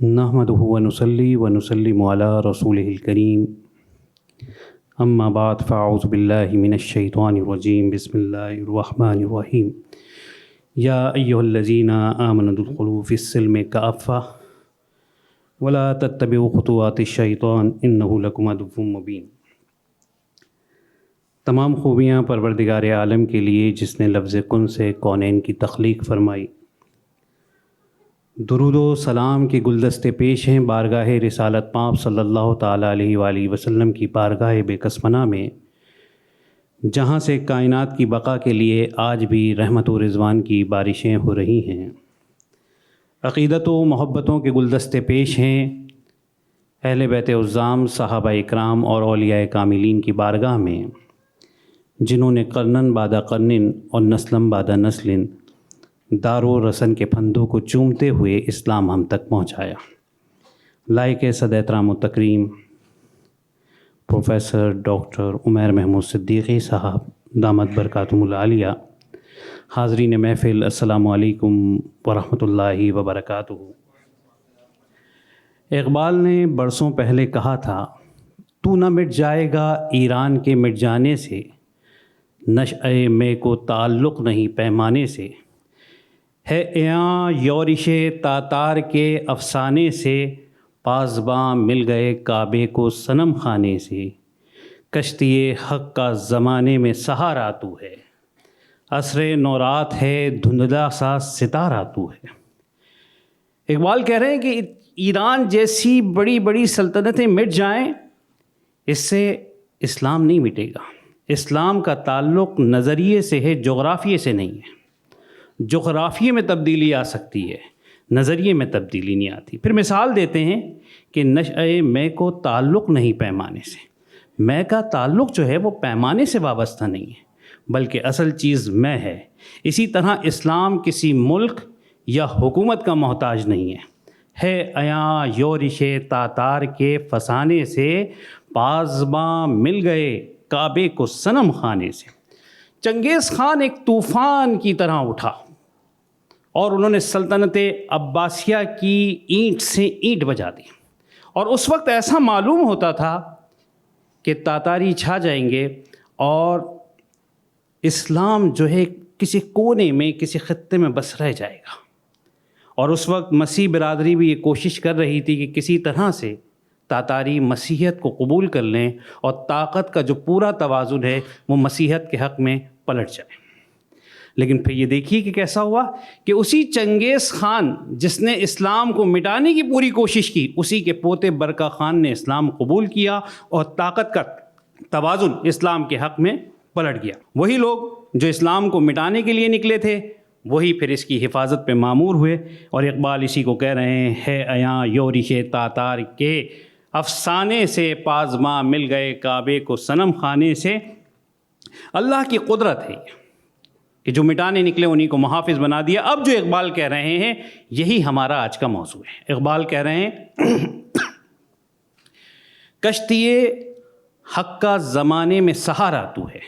نحمدہ ونصلی ونسلم علی رسولہ الکریم اما بعد فاعوذ باللہ من الشیطان الرجیم بسم اللہ الرحمن الرحیم یا ایہا الذین آمنوا ادخلوا فی السلم کافۃ ولا تتبعوا خطوات الشیطان انہ لکم عدو مبین۔ تمام خوبیاں پروردگار عالم کے لیے جس نے لفظ کن سے کونین کی تخلیق فرمائی۔ درود و سلام کے گلدستے پیش ہیں بارگاہ رسالت پاک صلی اللہ تعالیٰ علیہ وآلہ وسلم کی بارگاہ بے کسمنہ میں، جہاں سے کائنات کی بقا کے لیے آج بھی رحمت و رضوان کی بارشیں ہو رہی ہیں۔ عقیدت و محبتوں کے گلدستے پیش ہیں اہل بیت عظام، صحابہ اکرام اور اولیاء کاملین کی بارگاہ میں، جنہوں نے قرنن بعد قرن اور نسلم بعد نسل دار و رسن کے پھندوں کو چومتے ہوئے اسلام ہم تک پہنچایا۔ لائق صد احترام و تکریم پروفیسر ڈاکٹر عمیر محمود صدیقی صاحب دامت برکاتہم العالیہ، حاضرین محفل السلام علیکم ورحمۃ اللہ وبرکاتہ۔ اقبال نے برسوں پہلے کہا تھا، تو نہ مٹ جائے گا ایران کے مٹ جانے سے، نشأہ میں کو تعلق نہیں پیمانے سے، ہے عیاں یورش تاتار کے افسانے سے، پاسباں مل گئے کعبے کو صنم خانے سے، کشتی حق کا زمانے میں سہارا تو ہے، عصر نورات ہے دھندلا سا ستارہ تو ہے۔ اقبال کہہ رہے ہیں کہ ایران جیسی بڑی بڑی سلطنتیں مٹ جائیں، اس سے اسلام نہیں مٹے گا۔ اسلام کا تعلق نظریے سے ہے، جغرافیے سے نہیں ہے۔ جغرافیے میں تبدیلی آ سکتی ہے، نظریے میں تبدیلی نہیں آتی۔ پھر مثال دیتے ہیں کہ نشأہ میں کو تعلق نہیں پیمانے سے، میں کا تعلق جو ہے وہ پیمانے سے وابستہ نہیں ہے، بلکہ اصل چیز میں ہے۔ اسی طرح اسلام کسی ملک یا حکومت کا محتاج نہیں ہے عیاں یورش تاتار کے فسانے سے، پاسباں مل گئے کعبے کو صنم خانے سے۔ چنگیز خان ایک طوفان کی طرح اٹھا اور انہوں نے سلطنت عباسیہ کی اینٹ سے اینٹ بجا دی، اور اس وقت ایسا معلوم ہوتا تھا کہ تاتاری چھا جائیں گے اور اسلام جو ہے کسی کونے میں کسی خطے میں بس رہ جائے گا۔ اور اس وقت مسیح برادری بھی یہ کوشش کر رہی تھی کہ کسی طرح سے تاتاری مسیحیت کو قبول کر لیں اور طاقت کا جو پورا توازن ہے وہ مسیحیت کے حق میں پلٹ جائے۔ لیکن پھر یہ دیکھیے کہ کیسا ہوا کہ اسی چنگیز خان جس نے اسلام کو مٹانے کی پوری کوشش کی، اسی کے پوتے برقع خان نے اسلام قبول کیا اور طاقت کا توازن اسلام کے حق میں پلٹ گیا۔ وہی لوگ جو اسلام کو مٹانے کے لیے نکلے تھے، وہی پھر اس کی حفاظت پہ مامور ہوئے۔ اور اقبال اسی کو کہہ رہے ہیں، ہے عیاں یورش تاتار کے افسانے سے، پاسباں مل گئے کعبے کو صنم خانے سے۔ اللہ کی قدرت ہے کہ جو مٹانے نکلے انہی کو محافظ بنا دیا۔ اب جو اقبال کہہ رہے ہیں یہی ہمارا آج کا موضوع ہے۔ اقبال کہہ رہے ہیں، کشتی حق کا زمانے میں سہارا تو ہے،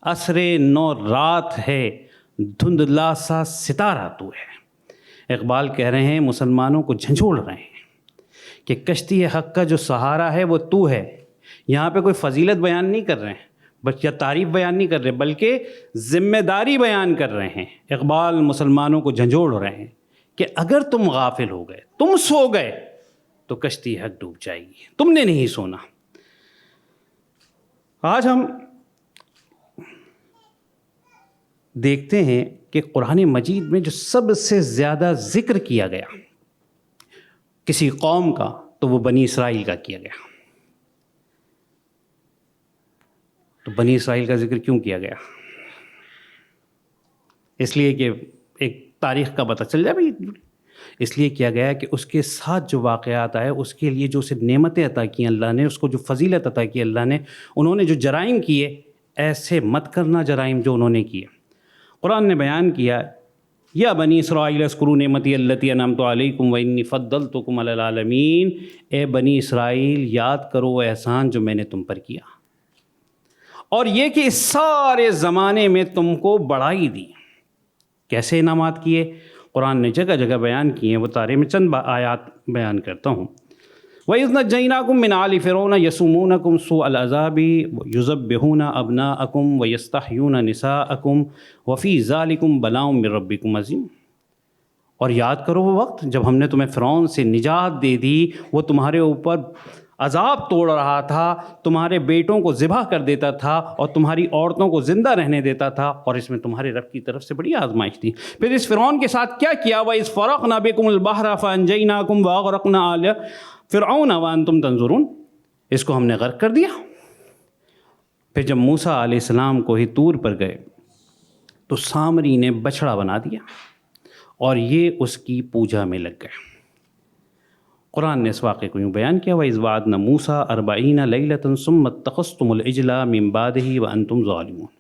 عصر نو رات ہے دھندلا سا ستارہ تو ہے۔ اقبال کہہ رہے ہیں، مسلمانوں کو جھنجھوڑ رہے ہیں کہ کشتی حق کا جو سہارا ہے وہ تو ہے۔ یہاں پہ کوئی فضیلت بیان نہیں کر رہے ہیں یا تعریف بیان نہیں کر رہے، بلکہ ذمہ داری بیان کر رہے ہیں۔ اقبال مسلمانوں کو جھنجھوڑ رہے ہیں کہ اگر تم غافل ہو گئے، تم سو گئے، تو کشتی حق ڈوب جائے گی، تم نے نہیں سونا۔ آج ہم دیکھتے ہیں کہ قرآن مجید میں جو سب سے زیادہ ذکر کیا گیا کسی قوم کا، تو وہ بنی اسرائیل کا کیا گیا۔ تو بنی اسرائیل کا ذکر کیوں کیا گیا؟ اس لیے کہ ایک تاریخ کا پتہ چل جائے بھائی، اس لیے کیا گیا کہ اس کے ساتھ جو واقعات آئے، اس کے لیے جو اسے نعمتیں عطا کی اللہ نے، اس کو جو فضیلت عطا کی اللہ نے، انہوں نے جو جرائم کیے، ایسے مت کرنا جرائم جو انہوں نے کیے۔ قرآن نے بیان کیا، یا بنی اسرائیل اذکروا نعمتی التی انعمت علیکم وانی فضلتکم علی العالمین، اے بنی اسرائیل یاد کرو احسان جو میں نے تم پر کیا، اور یہ کہ اس سارے زمانے میں تم کو بڑھائی دی۔ کیسے انعامات کیے؟ قرآن نے جگہ جگہ بیان کی ہیں، وہ تارے میں چند آیات بیان کرتا ہوں۔ وَإِذْ نَجَّيْنَاكُم مِّنْ آلِ فِرْعَوْنَ يَسُومُونَكُمْ سُوءَ الْعَذَابِ يُذَبِّحُونَ أَبْنَاءَكُمْ وَيَسْتَحْيُونَ نِسَاءَكُمْ وَفِي ذَلِكُمْ بَلَاءٌ مِّن رَّبِّكُمْ عَظِيمٌ۔ اور یاد کرو وہ وقت جب ہم نے تمہیں فرعون سے نجات دے دی، وہ تمہارے اوپر عذاب توڑ رہا تھا، تمہارے بیٹوں کو ذبح کر دیتا تھا اور تمہاری عورتوں کو زندہ رہنے دیتا تھا، اور اس میں تمہارے رب کی طرف سے بڑی آزمائش تھی۔ پھر اس فرعون کے ساتھ کیا کیا؟ وَإِذْ فَرَقْنَا بِكُمُ الْبَحْرَ فَأَنجَيْنَاكُمْ وَأَغْرَقْنَا آلَ فِرْعَوْنَ وَأَنْتُمْ تَنظُرُونَ۔ اس کو ہم نے غرق کر دیا۔ پھر جب موسیٰ علیہ السلام کو ہی طور پر گئے تو سامری نے بچڑا بنا دیا اور یہ اس کی پوجا میں لگ گئے۔ قرآن نے اس واقعے کو یوں بیان کیا، وَإِذْ وَعَدْنَا مُوسَىٰ 40 لَيْلَةً ثُمَّ اتَّخَذْتُمُ الْعِجْلَ مِن بَعْدِهِ وَأَنْتُمْ ظَالِمُونَ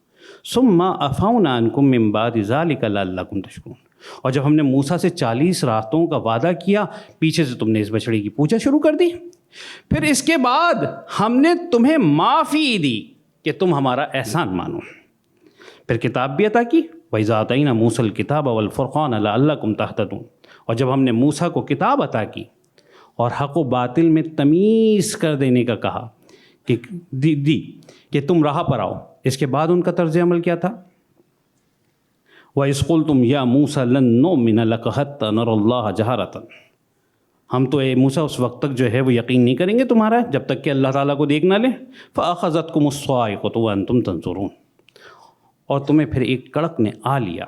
ثُمَّ عَفَوْنَا عَنْكُم مِّن بَعْدِ ذَلِكَ لَعَلَّكُمْ تَشْكُرُونَ۔ اور جب ہم نے موسیٰ سے 40 راتوں کا وعدہ کیا، پیچھے سے تم نے اس بچڑے کی پوجا شروع کر دی، پھر اس کے بعد ہم نے تمہیں معافی دی کہ تم ہمارا احسان مانو، پھر کتاب بھی عطا کی، وَإِذْ آتَيْنَا مُوسَى الْكِتَابَ وَالْفُرْقَانَ لَعَلَّكُمْ تَهْتَدُونَ۔ اور جب ہم نے موسیٰ کو کتاب عطا کی اور حق و باطل میں تمیز کر دینے کا کہا کہ کہ تم راہ پر آؤ، اس کے بعد ان کا طرز عمل کیا تھا؟ وَإِذْ قُلْتُمْ يَا مُوسَىٰ لَن نُّؤْمِنَ لَكَ حَتَّىٰ نَرَى اللَّهَ جَهْرَةً۔ ہم تو اے موسیٰ اس وقت تک جو ہے وہ یقین نہیں کریں گے تمہارا جب تک کہ اللہ تعالیٰ کو دیکھ نہ لیں۔ فَأَخَذَتْكُمُ الصَّاعِقَةُ وَأَنْتُمْ تَنظُرُونَ۔ اور تمہیں پھر ایک کڑک نے آ لیا۔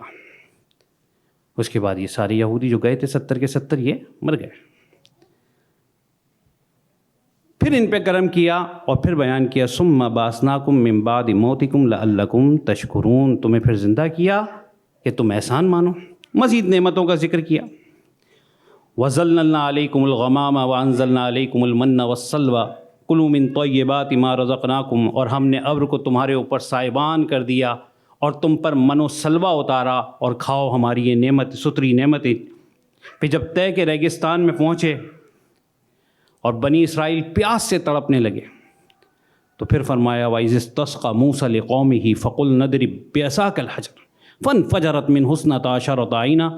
اس کے بعد یہ سارے یہودی جو گئے تھے 70 کے 70 یہ مر گئے۔ پھر ان پہ کرم کیا اور پھر بیان کیا، ثُمَّ بَعَثْنَاكُم مِّن بَعْدِ مَوْتِكُمْ لَعَلَّكُمْ تَشْكُرُونَ۔ تمہیں پھر زندہ کیا کہ تم احسان مانو۔ مزید نعمتوں کا ذکر کیا، وَظَلَّلْنَا عَلَيْكُمُ الْغَمَامَ وَأَنزَلْنَا عَلَيْكُمُ الْمَنَّ وَالسَّلْوَىٰ كُلُوا مِن طَيِّبَاتِ مَا رَزَقْنَاكُمْ۔ اور ہم نے ابر کو تمہارے اوپر سائبان کر دیا اور تم پر من و سلوہ اتارا، اور کھاؤ ہماری یہ نعمت ستری نعمتیں۔ پھر جب طے کے ریگستان میں پہنچے اور بنی اسرائیل پیاس سے تڑپنے لگے تو پھر فرمایا، وَإِذِ اسْتَسْقَىٰ مُوسَىٰ لِقَوْمِهِ فَقُلْنَا اضْرِب بِّعَصَاكَ الْحَجَرَ فَانْفَجَرَتْ مِنْهُ اثْنَتَا عَشَرَةَ عَيْنًا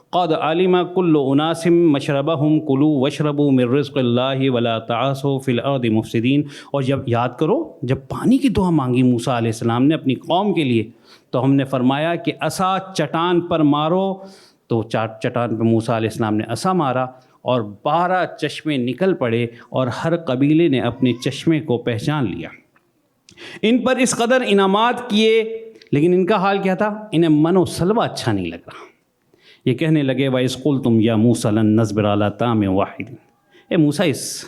قَدْ عَلِمَ كُلُّ أُنَاسٍ مَّشْرَبَهُمْ كُلُوا وَاشْرَبُوا مِن رِّزْقِ اللَّهِ وَلَا تَعَاثَوْا فِي الْأَرْضِ مُفْسِدِينَ۔ اور جب یاد کرو جب پانی کی دعا مانگی موسیٰ علیہ السلام نے اپنی قوم کے لیے، تو ہم نے فرمایا کہ عصا چٹان پر مارو، تو چٹان پہ موسیٰ علیہ السلام نے عصا مارا اور 12 چشمے نکل پڑے اور ہر قبیلے نے اپنے چشمے کو پہچان لیا۔ ان پر اس قدر انعامات کیے، لیکن ان کا حال کیا تھا؟ انہیں من و سلوہ اچھا نہیں لگ رہا۔ یہ کہنے لگے، وَإِذْ قُلْتُمْ يَا مُوسَىٰ لَن نَّصْبِرَ عَلَىٰ طَعَامٍ وَاحِدٍ۔ اے موسیٰ اس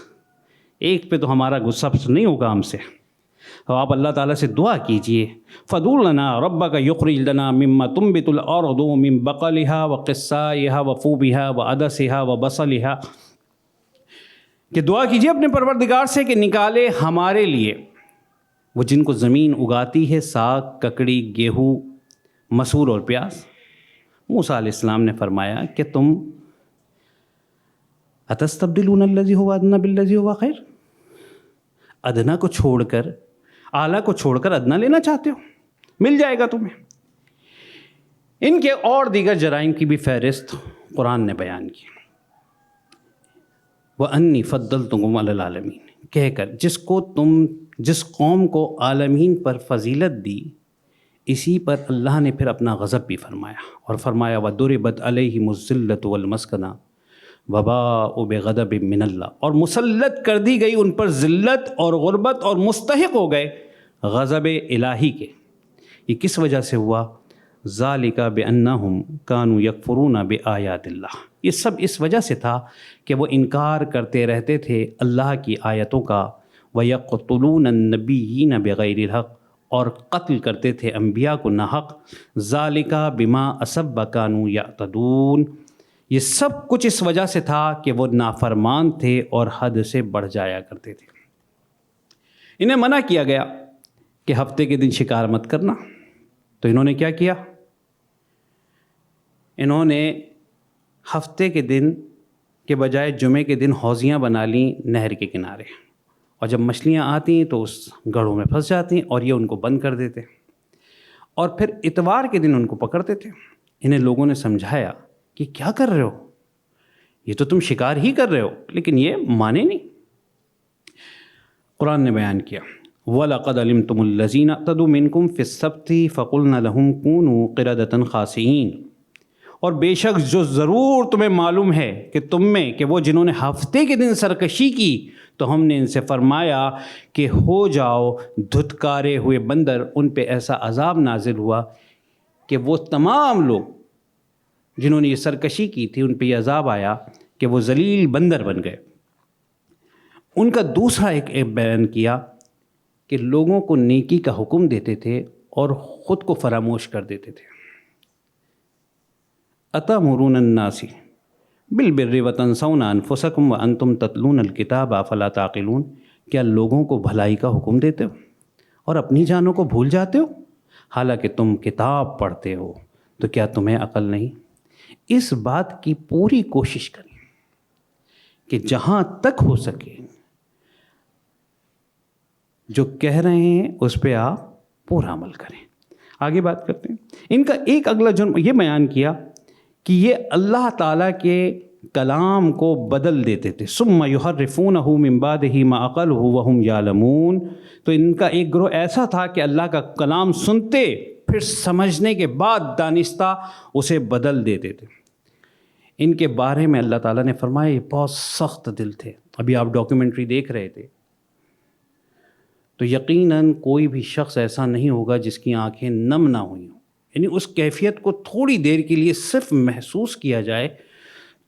ایک پہ تو ہمارا غصہ نہیں ہوگا ہم سے، تو آپ اللہ تعالیٰ سے دعا کیجئے، فَادْعُ لَنَا رَبَّكَ يُخْرِجْ لَنَا مِمَّا تُنبِتُ الْأَرْضُ مِن بَقَلِهَا وَقِثَّائِهَا وَفُومِهَا وَعَدَسِهَا وَبَصَلِهَا، کہ دعا کیجئے اپنے پروردگار سے کہ نکالے ہمارے لیے وہ جن کو زمین اگاتی ہے، ساگ، ککڑی، گیہوں، مسور اور پیاز۔ موسیٰ علیہ السلام نے فرمایا کہ تم اتستبدلون الذی هو ادنی بالذی هو خیر، ادنا کو چھوڑ کر، اعلیٰ کو چھوڑ کر ادنا لینا چاہتے ہو، مل جائے گا تمہیں۔ ان کے اور دیگر جرائم کی بھی فہرست قرآن نے بیان کی، وَأَنِّي فَضَّلْتُكُمْ عَلَى الْعَالَمِينَ، کہہ کر جس قوم کو عالمین پر فضیلت دی، اسی پر اللہ نے پھر اپنا غضب بھی فرمایا، اور فرمایا وَضُرِبَتْ عَلَيْهِمُ الذِّلَّةُ وَالْمَسْكَنَةُ وَبَاءُوا بِغَضَبٍ مِّنَ اللَّهِ، اور مسلط کر دی گئی ان پر ذلت اور غربت، اور مستحق ہو گئے غضب الہی کے۔ یہ کس وجہ سے ہوا؟ ذَلِكَ بِأَنَّهُمْ كَانُوا يَكْفُرُونَ بِآيَاتِ اللَّهِ، یہ سب اس وجہ سے تھا کہ وہ انکار کرتے رہتے تھے اللہ کی آیتوں کا، وَيَقْتُلُونَ النَّبِيِّينَ بِغَيْرِ الْحَقِّ، اور قتل کرتے تھے انبیاء کو ناحق، ذَلِكَ بِمَا عَصَوا وَكَانُوا يَعْتَدُونَ، یہ سب کچھ اس وجہ سے تھا کہ وہ نافرمان تھے اور حد سے بڑھ جایا کرتے تھے۔ انہیں منع کیا گیا کہ ہفتے کے دن شکار مت کرنا، تو انہوں نے کیا کیا؟ انہوں نے ہفتے کے دن کے بجائے جمعے کے دن حوضیاں بنا لیں نہر کے کنارے، اور جب مچھلیاں آتی ہیں تو اس گڑھوں میں پھنس جاتی ہیں اور یہ ان کو بند کر دیتے، اور پھر اتوار کے دن ان کو پکڑتے تھے۔ انہیں لوگوں نے سمجھایا کہ کیا کر رہے ہو، یہ تو تم شکار ہی کر رہے ہو، لیکن یہ مانے نہیں۔ قرآن نے بیان کیا وَلَقَدْ عَلِمْتُمُ الَّذِينَ اعْتَدُوا مِنْكُمْ فِي السَّبْتِ فَقُلْنَا لَهُمْ كُونُوا قِرَدَةً خَاسِئِينَ، اور بے شک جو ضرور تمہیں معلوم ہے کہ تم میں کہ وہ جنہوں نے ہفتے کے دن سرکشی کی تو ہم نے ان سے فرمایا کہ ہو جاؤ دھتکارے ہوئے بندر۔ ان پہ ایسا عذاب نازل ہوا کہ وہ تمام لوگ جنہوں نے یہ سرکشی کی تھی ان پہ یہ عذاب آیا کہ وہ ذلیل بندر بن گئے۔ ان کا دوسرا ایک بیان کیا کہ لوگوں کو نیکی کا حکم دیتے تھے اور خود کو فراموش کر دیتے تھے۔ أَتَأْمُرُونَ النَّاسِ بِالْبِرِّ وَتَنْسَوْنَ أَنفُسَكُمْ وَأَنْتُمْ تَتْلُونَ الْكِتَابَ أَفَلَا تَعْقِلُونَ، کیا لوگوں کو بھلائی کا حکم دیتے ہو اور اپنی جانوں کو بھول جاتے ہو، حالانکہ تم کتاب پڑھتے ہو، تو کیا تمہیں عقل نہیں؟ اس بات کی پوری کوشش کریں کہ جہاں تک ہو سکے جو کہہ رہے ہیں اس پہ آپ پورا عمل کریں۔ آگے بات کرتے ہیں۔ ان کا ایک اگلا جرم یہ بیان کیا کہ یہ اللہ تعالیٰ کے کلام کو بدل دیتے تھے۔ ثم یحرفونہ من بعد ما عقلہ وہم یعلمون، تو ان کا ایک گروہ ایسا تھا کہ اللہ کا کلام سنتے پھر سمجھنے کے بعد دانستہ اسے بدل دیتے تھے۔ ان کے بارے میں اللہ تعالیٰ نے فرمایا یہ بہت سخت دل تھے۔ ابھی آپ ڈاکیومنٹری دیکھ رہے تھے تو یقیناً کوئی بھی شخص ایسا نہیں ہوگا جس کی آنکھیں نم نہ ہوئی ہوں، یعنی اس کیفیت کو تھوڑی دیر کے لیے صرف محسوس کیا جائے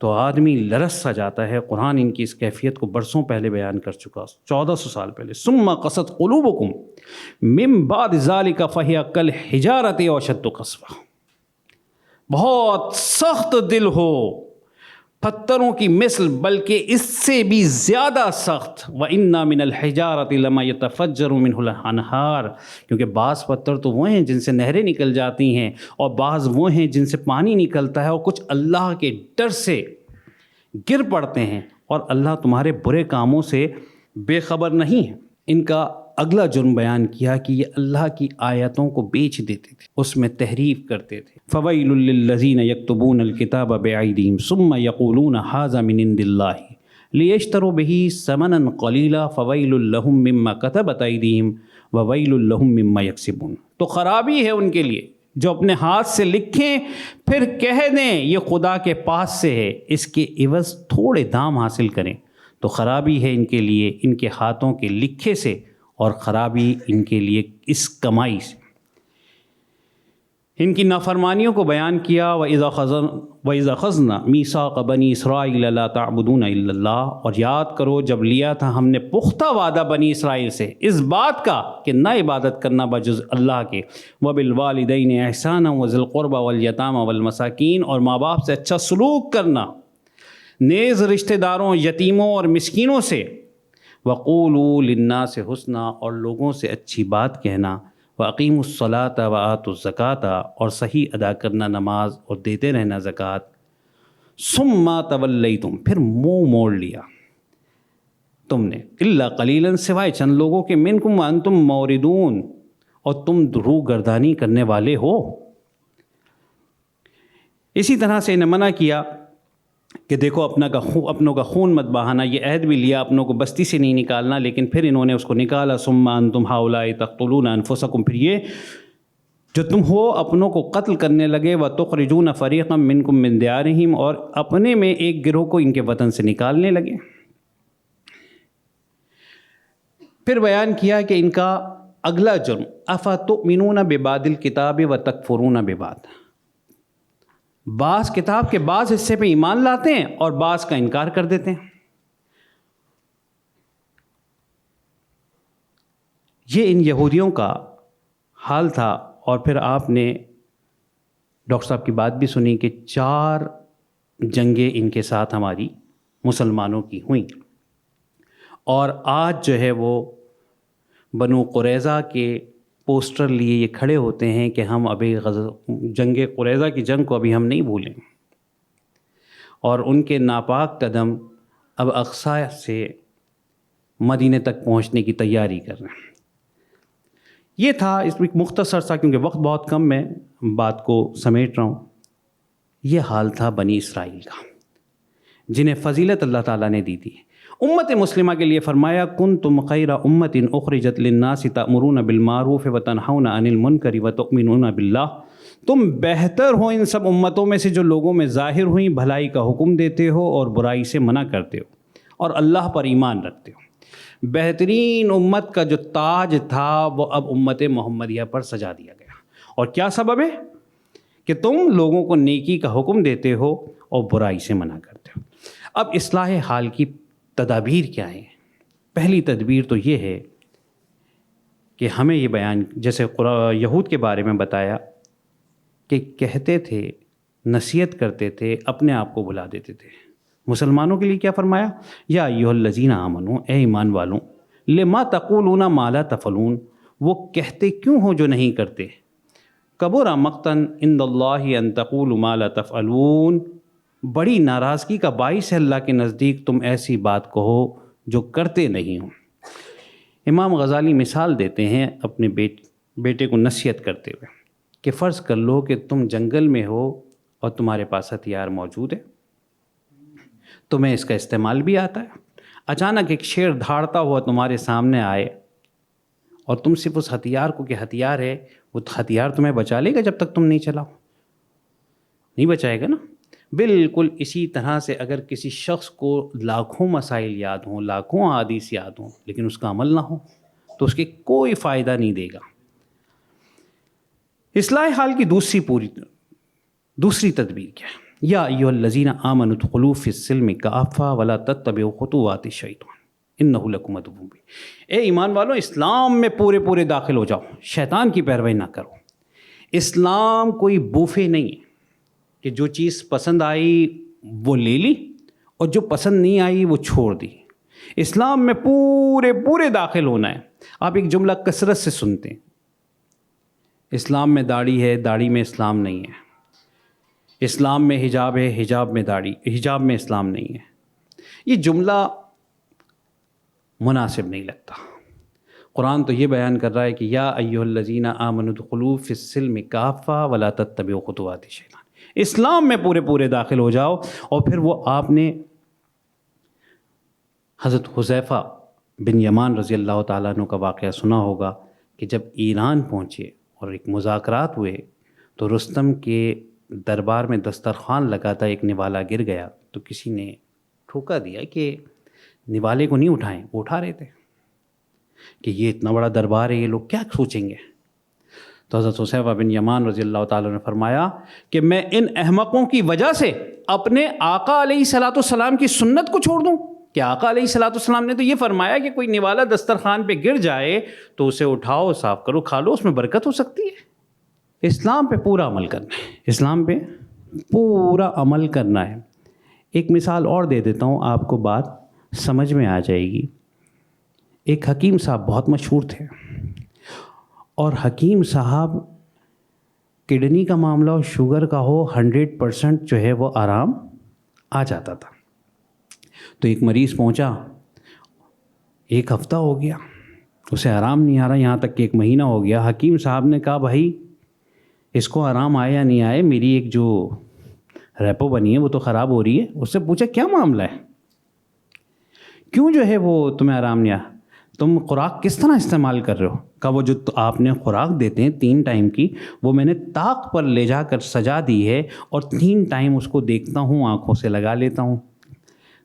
تو آدمی لرز سا جاتا ہے۔ قرآن ان کی اس کیفیت کو برسوں پہلے بیان کر چکا، 1400 سال پہلے۔ ثم قست قلوبکم من بعد ذلک فہی کالحجارۃ او اشد قسوۃ، بہت سخت دل ہو پتھروں کی مثل بلکہ اس سے بھی زیادہ سخت۔ وَإِنَّ مِنَ الْحِجَارَةِ لَمَا يَتَفَجَّرُ مِنْهُ الْأَنْهَارُ، کیونکہ بعض پتھر تو وہ ہیں جن سے نہریں نکل جاتی ہیں، اور بعض وہ ہیں جن سے پانی نکلتا ہے، اور کچھ اللہ کے ڈر سے گر پڑتے ہیں، اور اللہ تمہارے برے کاموں سے بے خبر نہیں ہے۔ ان کا اگلا جرم بیان کیا کہ یہ اللہ کی آیتوں کو بیچ دیتے تھے، اس میں تحریف کرتے تھے۔ فَوَيْلٌ لِّلَّذِينَ يَكْتُبُونَ الْكِتَابَ بِأَيْدِيهِمْ ثُمَّ يَقُولُونَ هَٰذَا مِنْ عِندِ اللَّهِ لِيَشْتَرُوا بِهِ ثَمَنًا قَلِيلًا فَوَيْلٌ لَّهُم مِّمَّا كَتَبَتْ أَيْدِيهِمْ وَوَيْلٌ لَّهُم مِّمَّا يَكْسِبُونَ، تو خرابی ہے ان کے لیے جو اپنے ہاتھ سے لکھیں پھر کہہ دیں یہ خدا کے پاس سے ہے، اس کے عوض تھوڑے دام حاصل کریں، تو خرابی ہے ان کے لیے ان کے ہاتھوں کے لکھے سے، اور خرابی ان کے لیے اس کمائی سے۔ ان کی نافرمانیوں کو بیان کیا وَإِذَا أَخَذْنَا مِيثَاقَ بَنِي إِسْرَائِيلَ لَا تَعْبُدُونَ إِلَّا اللَّهَ، اور یاد کرو جب لیا تھا ہم نے پختہ وعدہ بنی اسرائیل سے اس بات کا کہ نہ عبادت کرنا بجز اللہ کے، وَبِالْوَالِدَيْنِ إِحْسَانًا وَذِي الْقُرْبَى وَالْيَتَامَى وَالْمَسَاكِينِ، اور ماں باپ سے اچھا سلوک کرنا، نیز رشتہ داروں، یتیموں اور مسکینوں سے، وَقُولُوا لِلنَّاسِ حُسْنًا، اور لوگوں سے اچھی بات کہنا، وَأَقِیمُوا الصَّلَاةَ وَآتُوا الزَّکَاةَ، اور صحیح ادا کرنا نماز اور دیتے رہنا زکوٰۃ۔ ثُمَّ تَوَلَّیْتُم، پھر منہ موڑ لیا تم نے، إِلَّا قَلِیلًا، سوائے چند لوگوں کے، مِنکُم وَأَنتُم مُعْرِضُونَ، اور تم روح گردانی کرنے والے ہو۔ اسی طرح سے انہیں منع کیا کہ دیکھو اپنوں کا خون مت بہانا، یہ عہد بھی لیا اپنوں کو بستی سے نہیں نکالنا، لیکن پھر انہوں نے اس کو نکالا۔ ثم انتم ہؤلاء تقتلون انفسکم، پھر یہ جو تم ہو اپنوں کو قتل کرنے لگے، وتخرجون فریقا منکم من دیارہم، اور اپنے میں ایک گروہ کو ان کے وطن سے نکالنے لگے۔ پھر بیان کیا کہ ان کا اگلا جرم افتؤمنون ببعض الکتاب وتکفرون ببعض، بعض کتاب کے بعض حصے پہ ایمان لاتے ہیں اور بعض کا انکار کر دیتے ہیں۔ یہ ان یہودیوں کا حال تھا، اور پھر آپ نے ڈاکٹر صاحب کی بات بھی سنی کہ 4 جنگیں ان کے ساتھ ہماری مسلمانوں کی ہوئیں، اور آج جو ہے وہ بنو قریظہ کے پوسٹر لیے یہ کھڑے ہوتے ہیں کہ ہم ابھی جنگ قریظہ کی جنگ کو ابھی ہم نہیں بھولیں، اور ان کے ناپاک قدم اب اقصی سے مدینے تک پہنچنے کی تیاری کر رہے ہیں۔ یہ تھا اس میں مختصر سا، کیونکہ وقت بہت کم ہے، بات کو سمیٹ رہا ہوں۔ یہ حال تھا بنی اسرائیل کا، جنہیں فضیلت اللہ تعالیٰ نے دی تھی۔ امت مسلمہ کے لیے فرمایا کنتم خیر امت اخرجت للناس تأمرون بالمعروف وتنہون عن المنکر وتؤمنون باللہ، تم بہتر ہو ان سب امتوں میں سے جو لوگوں میں ظاہر ہوئیں بھلائی کا حکم دیتے ہو اور برائی سے منع کرتے ہو اور اللہ پر ایمان رکھتے ہو۔ بہترین امت کا جو تاج تھا وہ اب امت محمدیہ پر سجا دیا گیا، اور کیا سبب ہے کہ تم لوگوں کو نیکی کا حکم دیتے ہو اور برائی سے منع کرتے ہو۔ اب اصلاح حال کی تدابیر کیا ہیں؟ پہلی تدبیر تو یہ ہے کہ ہمیں یہ بیان، جیسے یہود کے بارے میں بتایا کہ کہتے تھے، نصیحت کرتے تھے، اپنے آپ کو بھلا دیتے تھے۔ مسلمانوں کے لیے کیا فرمایا؟ یا ایھا الذین آمنوا، اے ایمان والوں، لما تقولون ما لا تفعلون، وہ کہتے کیوں ہو جو نہیں کرتے؟ کبر مقتا عند اللہ ان تقولوا ما لا تفعلون، بڑی ناراضگی کا باعث ہے اللہ کے نزدیک تم ایسی بات کہو جو کرتے نہیں ہو۔ امام غزالی مثال دیتے ہیں اپنے بیٹے کو نصیحت کرتے ہوئے کہ فرض کر لو کہ تم جنگل میں ہو اور تمہارے پاس ہتھیار موجود ہے، تمہیں اس کا استعمال بھی آتا ہے، اچانک ایک شیر دھاڑتا ہوا تمہارے سامنے آئے اور تم صرف اس ہتھیار کو، کہ ہتھیار ہے، وہ ہتھیار تمہیں بچا لے گا جب تک تم نہیں چلاؤ؟ نہیں بچائے گا نا۔ بالکل اسی طرح سے اگر کسی شخص کو لاکھوں مسائل یاد ہوں، لاکھوں احادیث یاد ہوں، لیکن اس کا عمل نہ ہو تو اس کے کوئی فائدہ نہیں دے گا۔ اصلاح حال کی دوسری تدبیر کیا ہے؟ یا ایھا الذین آمنوا ادخلوا فی السلم کافۃ ولا تتبعوا خطوات الشیطان انہ لکم عدو مبین۔ اے ایمان والو، اسلام میں پورے داخل ہو جاؤ، شیطان کی پیروی نہ کرو۔ اسلام کوئی بوفے نہیں ہے کہ جو چیز پسند آئی وہ لے لی اور جو پسند نہیں آئی وہ چھوڑ دی۔ اسلام میں پورے داخل ہونا ہے۔ آپ ایک جملہ کثرت سے سنتے ہیں، اسلام میں داڑھی ہے، داڑھی میں اسلام نہیں ہے، اسلام میں حجاب ہے، حجاب میں داڑھی، حجاب میں اسلام نہیں ہے۔ یہ جملہ مناسب نہیں لگتا۔ قرآن تو یہ بیان کر رہا ہے کہ یا ایھا الذین آمنوا ادخلوا فی السلم کافۃ ولا تتبعوا خطوات الشیطان، اسلام میں پورے داخل ہو جاؤ۔ اور پھر وہ آپ نے حضرت حذیفہ بن یمان رضی اللہ تعالیٰ عنہ کا واقعہ سنا ہوگا کہ جب ایران پہنچے اور ایک مذاکرات ہوئے تو رستم کے دربار میں دسترخوان لگا تھا، ایک نوالا گر گیا تو کسی نے ٹھوکا دیا کہ نوالے کو نہیں اٹھائیں، وہ اٹھا رہے تھے کہ یہ اتنا بڑا دربار ہے، یہ لوگ کیا سوچیں گے۔ تو حضرت حذیفہ بن یمان رضی اللہ تعالیٰ نے فرمایا کہ میں ان احمقوں کی وجہ سے اپنے آقا علیہ الصلوۃ والسلام کی سنت کو چھوڑ دوں؟ کہ آقا علیہ الصلوۃ والسلام نے تو یہ فرمایا کہ کوئی نوالا دسترخوان پہ گر جائے تو اسے اٹھاؤ، صاف کرو، کھا لو، اس میں برکت ہو سکتی ہے۔ اسلام پہ پورا عمل کرنا ہے، اسلام پہ پورا عمل کرنا ہے۔ ایک مثال اور دے دیتا ہوں، آپ کو بات سمجھ میں آ جائے گی۔ ایک حکیم صاحب بہت مشہور تھے، اور حکیم صاحب کڈنی کا معاملہ ہو، شوگر کا ہو، 100% جو ہے وہ آرام آ جاتا تھا۔ تو ایک مریض پہنچا، ایک ہفتہ ہو گیا اسے آرام نہیں آ رہا، یہاں تک کہ ایک مہینہ ہو گیا۔ حکیم صاحب نے کہا بھائی اس کو آرام آئے یا نہیں آئے، میری ایک جو ریپو بنی ہے وہ تو خراب ہو رہی ہے۔ اس سے پوچھا کیا معاملہ ہے، کیوں جو ہے وہ تمہیں آرام نہیں آیا، تم خوراک کس طرح استعمال کر رہے ہو؟ کہا وہ جو آپ نے خوراک دیتے ہیں 3 ٹائم کی، وہ میں نے طاق پر لے جا کر سجا دی ہے اور 3 ٹائم اس کو دیکھتا ہوں، آنکھوں سے لگا لیتا ہوں۔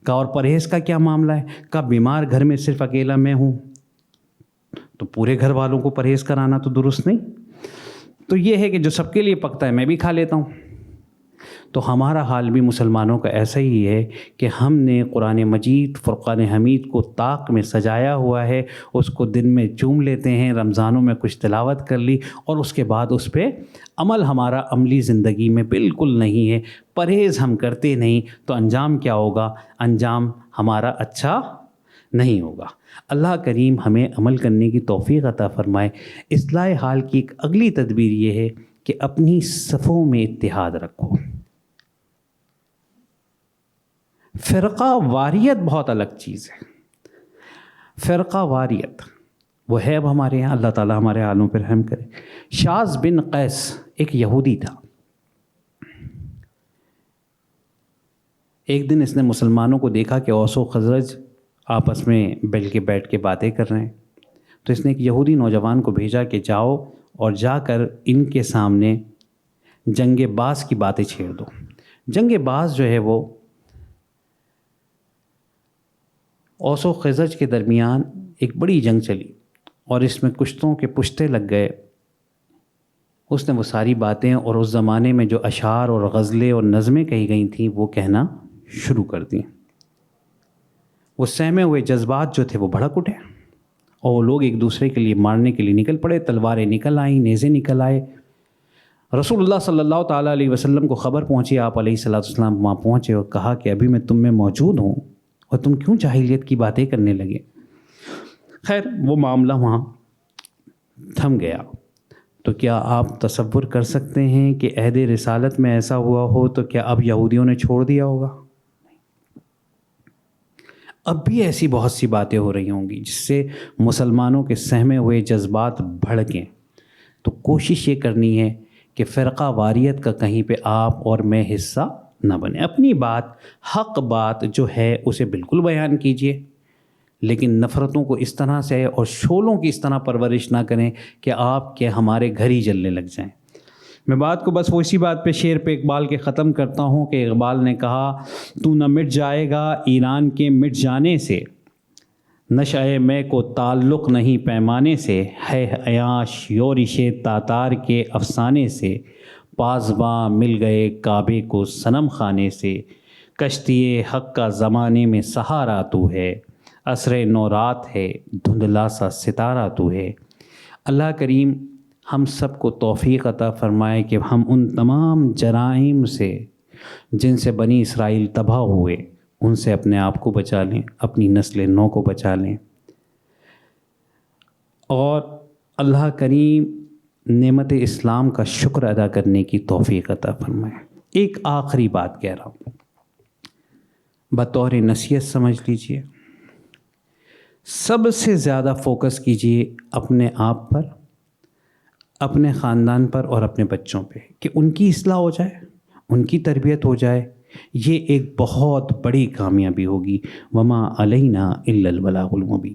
کہا اور پرہیز کا کیا معاملہ ہے؟ کہا بیمار گھر میں صرف اکیلا میں ہوں، تو پورے گھر والوں کو پرہیز کرانا تو درست نہیں، تو یہ ہے کہ جو سب کے لیے پکتا ہے میں بھی کھا لیتا ہوں۔ تو ہمارا حال بھی مسلمانوں کا ایسا ہی ہے کہ ہم نے قرآن مجید فرقان حمید کو طاق میں سجایا ہوا ہے، اس کو دن میں چوم لیتے ہیں، رمضانوں میں کچھ تلاوت کر لی، اور اس کے بعد اس پہ عمل ہمارا عملی زندگی میں بالکل نہیں ہے، پرہیز ہم کرتے نہیں، تو انجام کیا ہوگا؟ انجام ہمارا اچھا نہیں ہوگا۔ اللہ کریم ہمیں عمل کرنے کی توفیق عطا فرمائے۔ اصلاح حال کی ایک اگلی تدبیر یہ ہے کہ اپنی صفوں میں اتحاد رکھو۔ فرقہ واریت بہت الگ چیز ہے۔ فرقہ واریت وہ ہے اب ہمارے یہاں، اللہ تعالیٰ ہمارے حالوں پر رحم کرے۔ شاذ بن قیس ایک یہودی تھا، ایک دن اس نے مسلمانوں کو دیکھا کہ اوس و خزرج آپس میں بیٹھ کے باتیں کر رہے ہیں، تو اس نے ایک یہودی نوجوان کو بھیجا کہ جاؤ اور جا کر ان کے سامنے جنگ باز کی باتیں چھیڑ دو۔ جنگ باز جو ہے وہ اوس و خزرج کے درمیان ایک بڑی جنگ چلی اور اس میں کشتوں کے پشتے لگ گئے۔ اس نے وہ ساری باتیں اور اس زمانے میں جو اشعار اور غزلیں اور نظمیں کہی گئی تھیں وہ کہنا شروع کر دیں۔ وہ سہمے ہوئے جذبات جو تھے وہ بھڑک اٹھے اور وہ لوگ ایک دوسرے کے لیے مارنے کے لیے نکل پڑے، تلواریں نکل آئیں، نیزے نکل آئے۔ رسول اللہ صلی اللہ تعالیٰ علیہ وسلم کو خبر پہنچی، آپ علیہ الصلوۃ والسلام وہاں پہنچے اور کہا کہ ابھی میں تم میں موجود ہوں اور تم کیوں جاہلیت کی باتیں کرنے لگے؟ خیر وہ معاملہ وہاں تھم گیا۔ تو کیا آپ تصور کر سکتے ہیں کہ عہد رسالت میں ایسا ہوا ہو تو کیا اب یہودیوں نے چھوڑ دیا ہوگا؟ اب بھی ایسی بہت سی باتیں ہو رہی ہوں گی جس سے مسلمانوں کے سہمے ہوئے جذبات بھڑکیں۔ تو کوشش یہ کرنی ہے کہ فرقہ واریت کا کہیں پہ آپ اور میں حصہ نہ بنے۔ اپنی بات، حق بات جو ہے اسے بالکل بیان کیجیے، لیکن نفرتوں کو اس طرح سے اور شعلوں کی اس طرح پرورش نہ کریں کہ آپ کے ہمارے گھر ہی جلنے لگ جائیں۔ میں بات کو بس وہ اسی بات پہ شعر پہ اقبال کے ختم کرتا ہوں کہ اقبال نے کہا، تو نہ مٹ جائے گا ایران کے مٹ جانے سے، نشأہ میں کو تعلق نہیں پیمانے سے، ہے عیاش یورش تاتار کے افسانے سے، پاسباں مل گئے کعبے کو صنم خانے سے، کشتی حق کا زمانے میں سہارا تو ہے، عصر نو رات ہے دھندلا سا ستارہ تو ہے۔ اللہ کریم ہم سب کو توفیق عطا فرمائے کہ ہم ان تمام جرائم سے جن سے بنی اسرائیل تباہ ہوئے ان سے اپنے آپ کو بچا لیں، اپنی نسل نو کو بچا لیں، اور اللہ کریم نعمت اسلام کا شکر ادا کرنے کی توفیق عطا فرمائے۔ ایک آخری بات کہہ رہا ہوں، بطور نصیحت سمجھ لیجئے، سب سے زیادہ فوکس کیجئے اپنے آپ پر، اپنے خاندان پر اور اپنے بچوں پہ، کہ ان کی اصلاح ہو جائے، ان کی تربیت ہو جائے۔ یہ ایک بہت بڑی کامیابی ہوگی۔ وما علینا الا البلاغ المبین۔